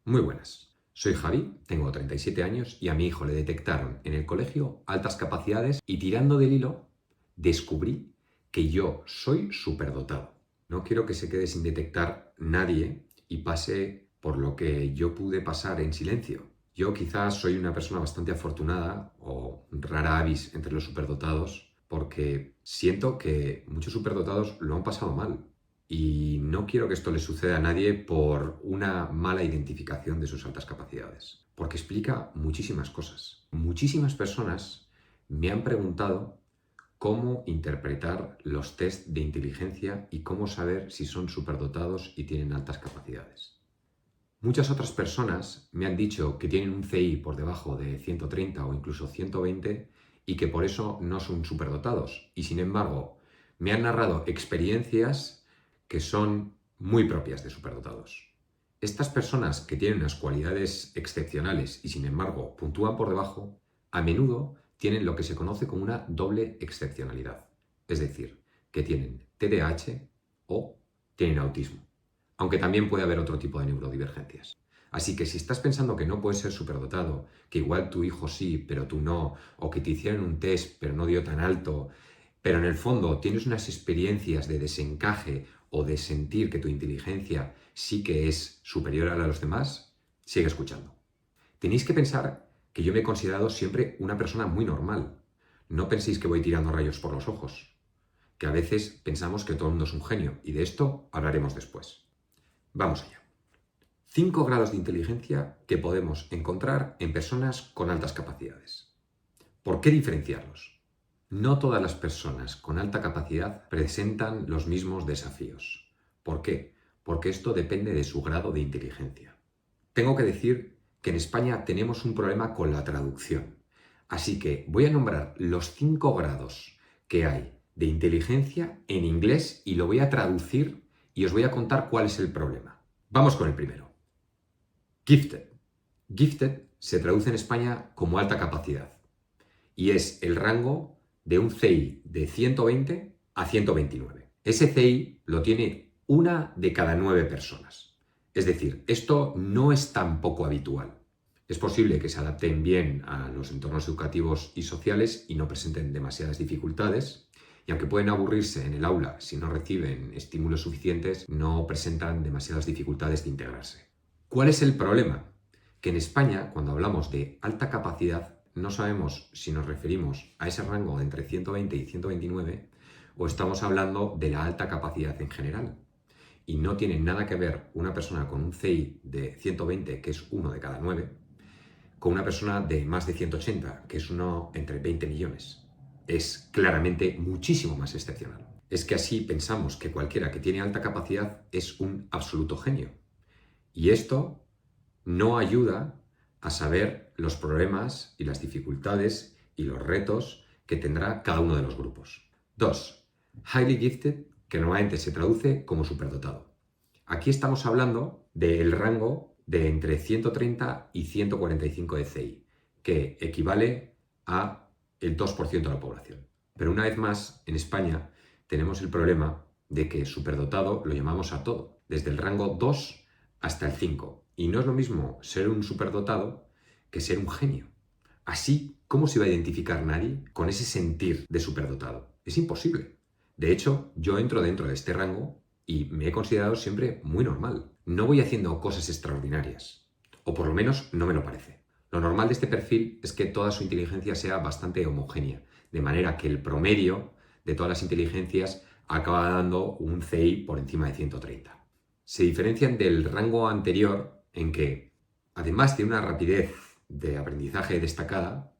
Muy buenas. Soy Javi, tengo 37 años y a mi hijo le detectaron en el colegio altas capacidades y tirando del hilo descubrí que yo soy superdotado. No quiero que se quede sin detectar nadie y pase por lo que yo pude pasar en silencio. Yo quizás soy una persona bastante afortunada o rara avis entre los superdotados porque siento que muchos superdotados lo han pasado mal. Y no quiero que esto le suceda a nadie por una mala identificación de sus altas capacidades, porque explica muchísimas cosas. Muchísimas personas me han preguntado cómo interpretar los test de inteligencia y cómo saber si son superdotados y tienen altas capacidades. Muchas otras personas me han dicho que tienen un CI por debajo de 130 o incluso 120 y que por eso no son superdotados. Y sin embargo, me han narrado experiencias que son muy propias de superdotados. Estas personas que tienen unas cualidades excepcionales y sin embargo puntúan por debajo, a menudo tienen lo que se conoce como una doble excepcionalidad. Es decir, que tienen TDAH o tienen autismo. Aunque también puede haber otro tipo de neurodivergencias. Así que si estás pensando que no puedes ser superdotado, que igual tu hijo sí, pero tú no, o que te hicieron un test pero no dio tan alto, pero en el fondo tienes unas experiencias de desencaje o de sentir que tu inteligencia sí que es superior a la de los demás, sigue escuchando. Tenéis que pensar que yo me he considerado siempre una persona muy normal. No penséis que voy tirando rayos por los ojos, que a veces pensamos que todo el mundo es un genio, y de esto hablaremos después. Vamos allá. 5 grados de inteligencia que podemos encontrar en personas con altas capacidades. ¿Por qué diferenciarlos? No todas las personas con alta capacidad presentan los mismos desafíos. ¿Por qué? Porque esto depende de su grado de inteligencia. Tengo que decir que en España tenemos un problema con la traducción. Así que voy a nombrar los 5 grados que hay de inteligencia en inglés y lo voy a traducir y os voy a contar cuál es el problema. Vamos con el primero. Gifted. Gifted se traduce en España como alta capacidad y es el rango de un CI de 120 a 129. Ese CI lo tiene 1 de cada 9 personas. Es decir, esto no es tan poco habitual. Es posible que se adapten bien a los entornos educativos y sociales y no presenten demasiadas dificultades, y aunque pueden aburrirse en el aula si no reciben estímulos suficientes, no presentan demasiadas dificultades de integrarse. ¿Cuál es el problema? Que en España, cuando hablamos de alta capacidad, no sabemos si nos referimos a ese rango de entre 120 y 129 o estamos hablando de la alta capacidad en general. Y no tiene nada que ver una persona con un CI de 120, que es 1 de cada 9, con una persona de más de 180, que es 1 entre 20 millones. Es claramente muchísimo más excepcional. Es que así pensamos que cualquiera que tiene alta capacidad es un absoluto genio. Y esto no ayuda a saber los problemas y las dificultades y los retos que tendrá cada uno de los grupos. 2. Highly gifted, que normalmente se traduce como superdotado. Aquí estamos hablando del rango de entre 130 y 145 de CI, que equivale a el 2% de la población. Pero una vez más, en España tenemos el problema de que superdotado lo llamamos a todo, desde el rango 2 hasta el 5. Y no es lo mismo ser un superdotado que ser un genio. Así, ¿cómo se va a identificar nadie con ese sentir de superdotado? Es imposible. De hecho, yo entro dentro de este rango y me he considerado siempre muy normal. No voy haciendo cosas extraordinarias, o por lo menos no me lo parece. Lo normal de este perfil es que toda su inteligencia sea bastante homogénea, de manera que el promedio de todas las inteligencias acaba dando un CI por encima de 130. Se diferencian del rango anterior en que, además de una rapidez de aprendizaje destacada,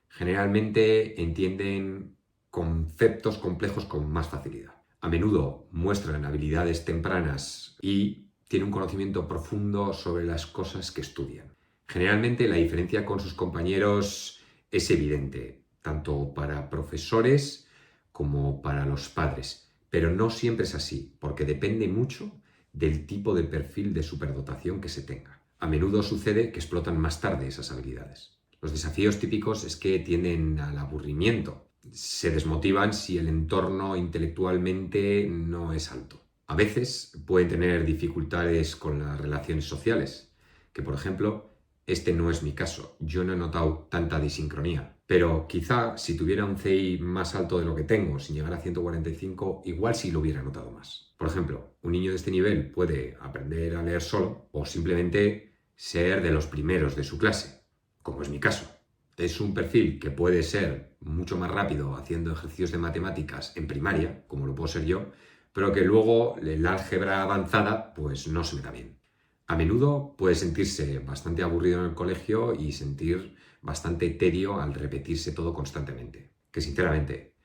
generalmente entienden conceptos complejos con más facilidad. A menudo muestran habilidades tempranas y tienen un conocimiento profundo sobre las cosas que estudian. Generalmente la diferencia con sus compañeros es evidente, tanto para profesores como para los padres, pero no siempre es así, porque depende mucho del tipo de perfil de superdotación que se tenga. A menudo sucede que explotan más tarde esas habilidades. Los desafíos típicos es que tienden al aburrimiento. Se desmotivan si el entorno intelectualmente no es alto. A veces pueden tener dificultades con las relaciones sociales, que por ejemplo, este no es mi caso. Yo no he notado tanta disincronía. Pero quizá si tuviera un CI más alto de lo que tengo, sin llegar a 145, igual sí lo hubiera notado más. Por ejemplo, un niño de este nivel puede aprender a leer solo o simplemente ser de los primeros de su clase, como es mi caso. Es un perfil que puede ser mucho más rápido haciendo ejercicios de matemáticas en primaria, como lo puedo ser yo, pero que luego el álgebra avanzada pues no se me da bien. A menudo puede sentirse bastante aburrido en el colegio y sentir bastante tedio al repetirse todo constantemente. Que sinceramente,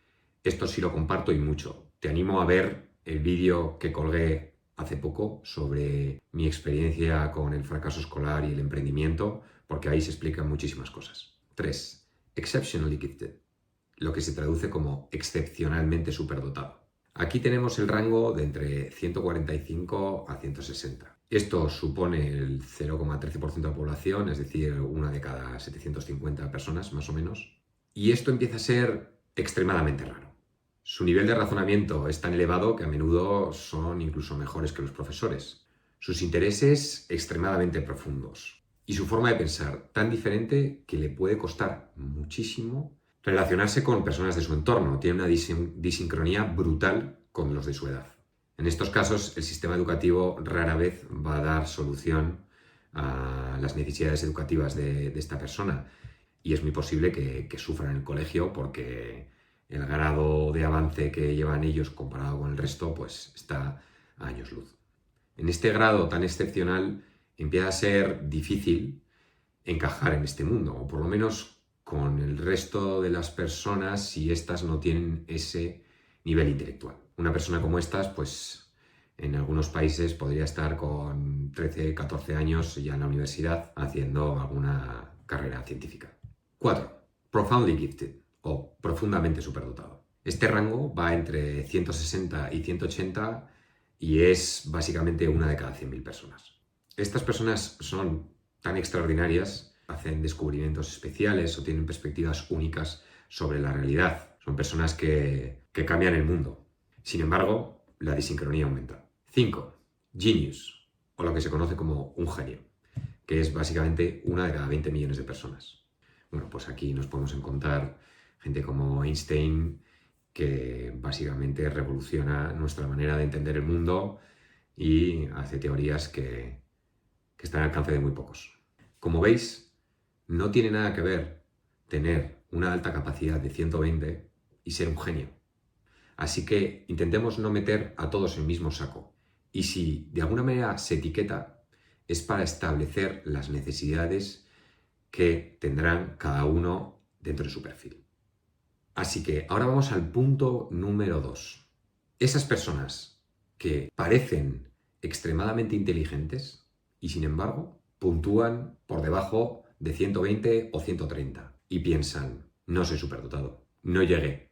esto sí lo comparto y mucho. Te animo a ver el vídeo que colgué hace poco sobre mi experiencia con el fracaso escolar y el emprendimiento, porque ahí se explican muchísimas cosas. 3. Exceptionally gifted, lo que se traduce como excepcionalmente superdotado. Aquí tenemos el rango de entre 145 a 160. Esto supone el 0,13% de la población, es decir, una de cada 750 personas, más o menos. Y esto empieza a ser extremadamente raro. Su nivel de razonamiento es tan elevado que a menudo son incluso mejores que los profesores. Sus intereses extremadamente profundos. Y su forma de pensar tan diferente que le puede costar muchísimo relacionarse con personas de su entorno. Tiene una disincronía brutal con los de su edad. En estos casos, el sistema educativo rara vez va a dar solución a las necesidades educativas de esta persona. Y es muy posible que sufran en el colegio porque el grado de avance que llevan ellos comparado con el resto pues está a años luz. En este grado tan excepcional empieza a ser difícil encajar en este mundo, o por lo menos con el resto de las personas si éstas no tienen ese nivel intelectual. Una persona como estas, pues en algunos países podría estar con 13, 14 años ya en la universidad haciendo alguna carrera científica. 4. Profoundly gifted, o profundamente superdotado. Este rango va entre 160 y 180 y es básicamente una de cada 100.000 personas. Estas personas son tan extraordinarias, hacen descubrimientos especiales o tienen perspectivas únicas sobre la realidad. Son personas que cambian el mundo. Sin embargo, la disincronía aumenta. 5. Genius, o lo que se conoce como un genio, que es básicamente una de cada 20 millones de personas. Bueno, pues aquí nos podemos encontrar gente como Einstein, que básicamente revoluciona nuestra manera de entender el mundo y hace teorías que están al alcance de muy pocos. Como veis, no tiene nada que ver tener una alta capacidad de 120 y ser un genio. Así que intentemos no meter a todos en el mismo saco. Y si de alguna manera se etiqueta, es para establecer las necesidades que tendrán cada uno dentro de su perfil. Así que ahora vamos al punto número 2. Esas personas que parecen extremadamente inteligentes y sin embargo puntúan por debajo de 120 o 130 y piensan, no soy superdotado, no llegué.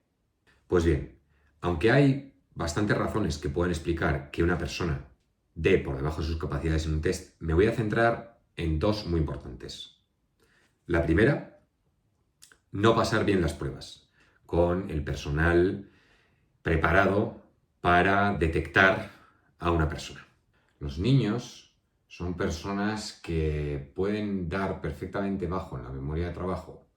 Pues bien, aunque hay bastantes razones que pueden explicar que una persona dé por debajo de sus capacidades en un test, me voy a centrar en dos muy importantes. La primera, no pasar bien las pruebas con el personal preparado para detectar a una persona. Los niños son personas que pueden dar perfectamente bajo en la memoria de trabajo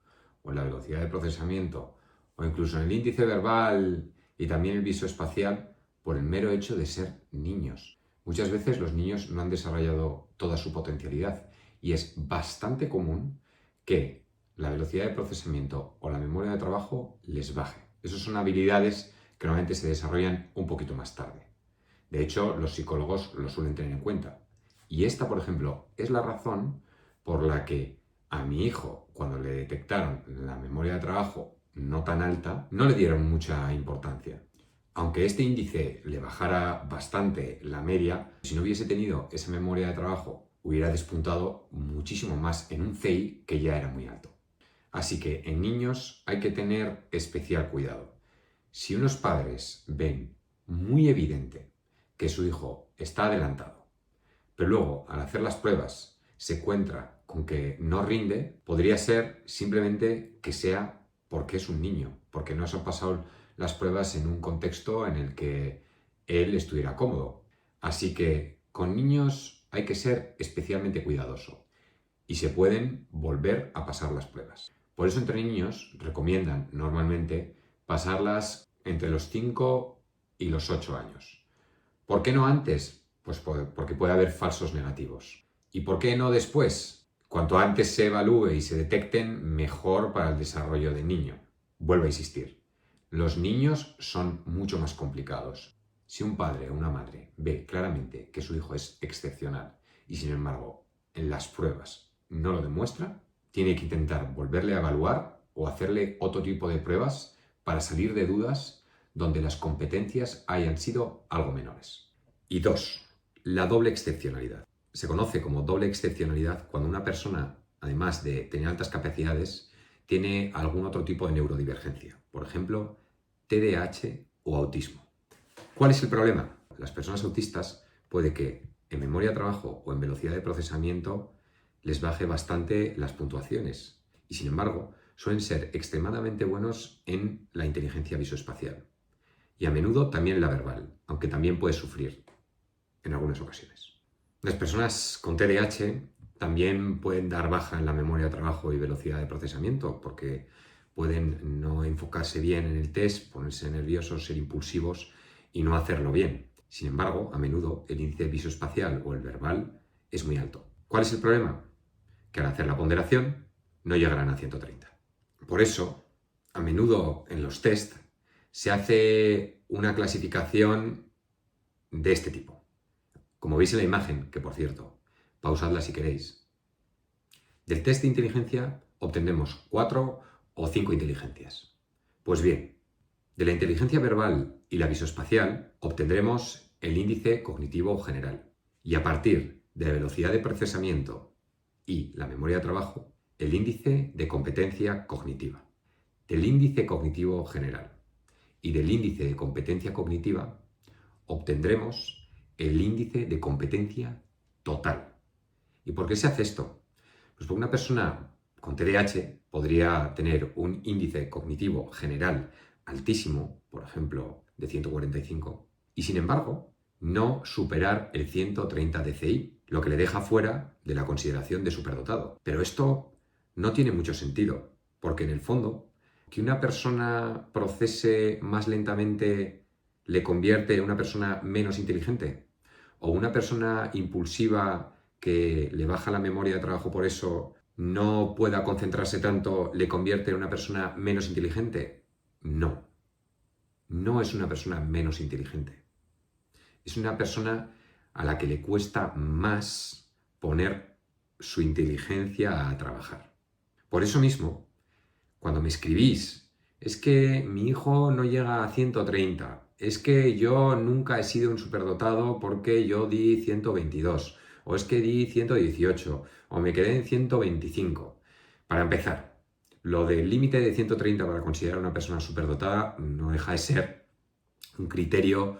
o en la velocidad de procesamiento o incluso en el índice verbal y también el visoespacial por el mero hecho de ser niños. Muchas veces los niños no han desarrollado toda su potencialidad y es bastante común que la velocidad de procesamiento o la memoria de trabajo les baje. Esas son habilidades que normalmente se desarrollan un poquito más tarde. De hecho, los psicólogos lo suelen tener en cuenta. Y esta, por ejemplo, es la razón por la que a mi hijo, cuando le detectaron la memoria de trabajo no tan alta, no le dieron mucha importancia. Aunque este índice le bajara bastante la media, si no hubiese tenido esa memoria de trabajo, hubiera despuntado muchísimo más en un CI que ya era muy alto. Así que en niños hay que tener especial cuidado. Si unos padres ven muy evidente que su hijo está adelantado, pero luego al hacer las pruebas se encuentra con que no rinde, podría ser simplemente que sea porque es un niño, porque no se han pasado las pruebas en un contexto en el que él estuviera cómodo. Así que con niños hay que ser especialmente cuidadoso. y se pueden volver a pasar las pruebas. Por eso entre niños recomiendan normalmente pasarlas entre los 5 y los 8 años. ¿Por qué no antes? Pues porque puede haber falsos negativos. ¿Y por qué no después? Cuanto antes se evalúe y se detecten, mejor para el desarrollo del niño. Vuelvo a insistir, los niños son mucho más complicados. Si un padre o una madre ve claramente que su hijo es excepcional y sin embargo en las pruebas no lo demuestra, tiene que intentar volverle a evaluar o hacerle otro tipo de pruebas para salir de dudas donde las competencias hayan sido algo menores. Y 2. La doble excepcionalidad. Se conoce como doble excepcionalidad cuando una persona, además de tener altas capacidades, tiene algún otro tipo de neurodivergencia. Por ejemplo, TDAH o autismo. ¿Cuál es el problema? Las personas autistas puede que en memoria de trabajo o en velocidad de procesamiento les baje bastante las puntuaciones y sin embargo suelen ser extremadamente buenos en la inteligencia visoespacial y a menudo también en la verbal, aunque también puede sufrir en algunas ocasiones. Las personas con TDAH también pueden dar baja en la memoria de trabajo y velocidad de procesamiento porque pueden no enfocarse bien en el test, ponerse nerviosos, ser impulsivos y no hacerlo bien. Sin embargo, a menudo el índice visoespacial o el verbal es muy alto. ¿Cuál es el problema? Que al hacer la ponderación no llegarán a 130. Por eso, a menudo en los test se hace una clasificación de este tipo. Como veis en la imagen, que por cierto, pausadla si queréis. Del test de inteligencia obtendremos 4 o 5 inteligencias. Pues bien, de la inteligencia verbal y la visoespacial obtendremos el índice cognitivo general. Y a partir de la velocidad de procesamiento y la memoria de trabajo, el índice de competencia cognitiva. Del índice cognitivo general y del índice de competencia cognitiva obtendremos el índice de competencia total. ¿Y por qué se hace esto? Pues porque una persona con TDAH podría tener un índice cognitivo general altísimo, por ejemplo, de 145, y sin embargo no superar el 130 DCI, lo que le deja fuera de la consideración de superdotado. Pero esto no tiene mucho sentido, porque en el fondo, que una persona procese más lentamente le convierte en una persona menos inteligente, o una persona impulsiva que le baja la memoria de trabajo por eso no pueda concentrarse tanto le convierte en una persona menos inteligente. No, no es una persona menos inteligente. Es una persona a la que le cuesta más poner su inteligencia a trabajar. Por eso mismo, cuando me escribís, es que mi hijo no llega a 130, es que yo nunca he sido un superdotado porque yo di 122, o es que di 118, o me quedé en 125. Para empezar, lo del límite de 130 para considerar una persona superdotada no deja de ser un criterio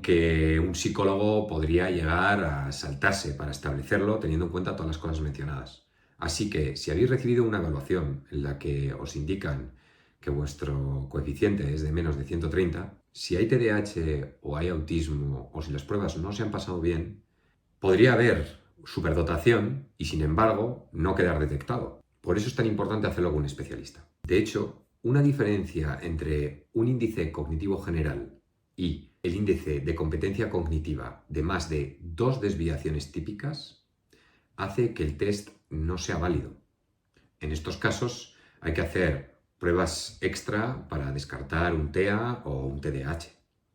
que un psicólogo podría llegar a saltarse para establecerlo teniendo en cuenta todas las cosas mencionadas. Así que si habéis recibido una evaluación en la que os indican que vuestro coeficiente es de menos de 130, si hay TDAH o hay autismo o si las pruebas no se han pasado bien, podría haber superdotación y sin embargo no quedar detectado. Por eso es tan importante hacerlo con un especialista. De hecho, una diferencia entre un índice cognitivo general y el índice de competencia cognitiva de más de 2 desviaciones típicas hace que el test no sea válido. En estos casos hay que hacer pruebas extra para descartar un TEA o un TDAH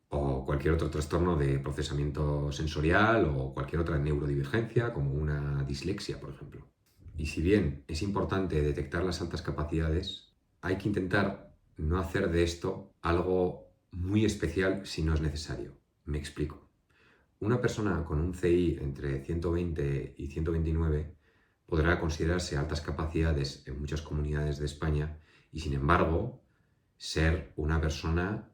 o cualquier otro trastorno de procesamiento sensorial o cualquier otra neurodivergencia como una dislexia, por ejemplo. Y si bien es importante detectar las altas capacidades, hay que intentar no hacer de esto algo muy especial si no es necesario. Me explico. Una persona con un CI entre 120 y 129 podrá considerarse altas capacidades en muchas comunidades de España y sin embargo ser una persona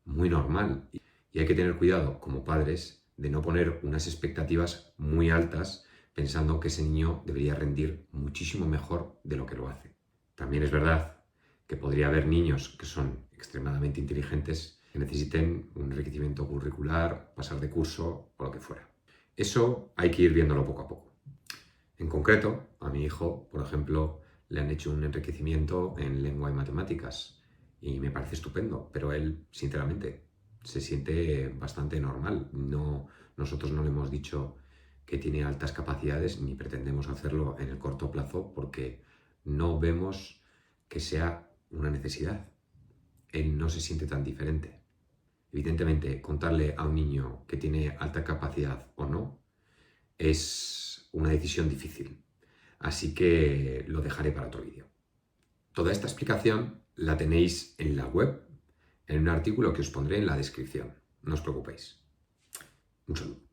muy normal. Y hay que tener cuidado como padres de no poner unas expectativas muy altas pensando que ese niño debería rendir muchísimo mejor de lo que lo hace. También es verdad que podría haber niños que son extremadamente inteligentes que necesiten un enriquecimiento curricular, pasar de curso o lo que fuera. Eso hay que ir viéndolo poco a poco. En concreto, a mi hijo, por ejemplo, le han hecho un enriquecimiento en lengua y matemáticas y me parece estupendo, pero él, sinceramente, se siente bastante normal. Nosotros no le hemos dicho que tiene altas capacidades ni pretendemos hacerlo en el corto plazo porque no vemos que sea una necesidad. Él no se siente tan diferente. Evidentemente, contarle a un niño que tiene alta capacidad o no es una decisión difícil. Así que lo dejaré para otro vídeo. Toda esta explicación la tenéis en la web, en un artículo que os pondré en la descripción. No os preocupéis. Un saludo.